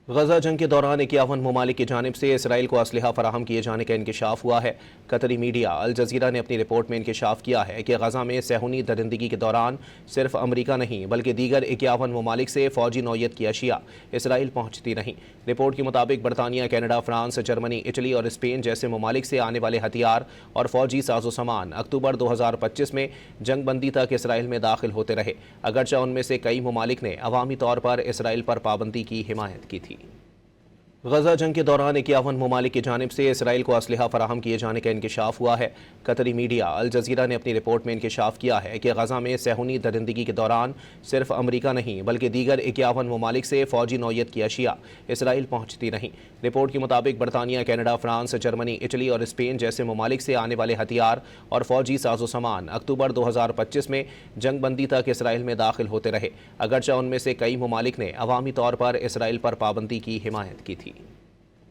غزہ جنگ کے دوران 51 ممالک کی جانب سے اسرائیل کو اسلحہ فراہم کیے جانے کا انکشاف ہوا ہے۔ قطری میڈیا الجزیرہ نے اپنی رپورٹ میں انکشاف کیا ہے کہ غزہ میں صہیونی درندگی کے دوران صرف امریکہ نہیں بلکہ دیگر 51 ممالک سے فوجی نوعیت کی اشیاء اسرائیل پہنچتی رہیں۔ رپورٹ کے مطابق برطانیہ، کینیڈا، فرانس، جرمنی، اٹلی اور اسپین جیسے ممالک سے آنے والے ہتھیار اور فوجی ساز و سامان اکتوبر 2025 میں جنگ بندی تک اسرائیل میں داخل ہوتے رہے، اگرچہ ان میں سے کئی ممالک نے عوامی طور پر اسرائیل پر پابندی کی حمایت کی تھی۔ غزہ جنگ کے دوران 51 ممالک کی جانب سے اسرائیل کو اسلحہ فراہم کیے جانے کا انکشاف ہوا ہے۔ قطری میڈیا الجزیرہ نے اپنی رپورٹ میں انکشاف کیا ہے کہ غزہ میں صہیونی درندگی کے دوران صرف امریکہ نہیں بلکہ دیگر 51 ممالک سے فوجی نوعیت کی اشیاء اسرائیل پہنچتی رہیں۔ رپورٹ کے مطابق برطانیہ، کینیڈا، فرانس، جرمنی، اٹلی اور اسپین جیسے ممالک سے آنے والے ہتھیار اور فوجی ساز و سامان اکتوبر 2025 میں جنگ بندی تک اسرائیل میں داخل ہوتے رہے، اگرچہ ان میں سے کئی ممالک نے عوامی طور پر اسرائیل پر پابندی کی حمایت کی تھی۔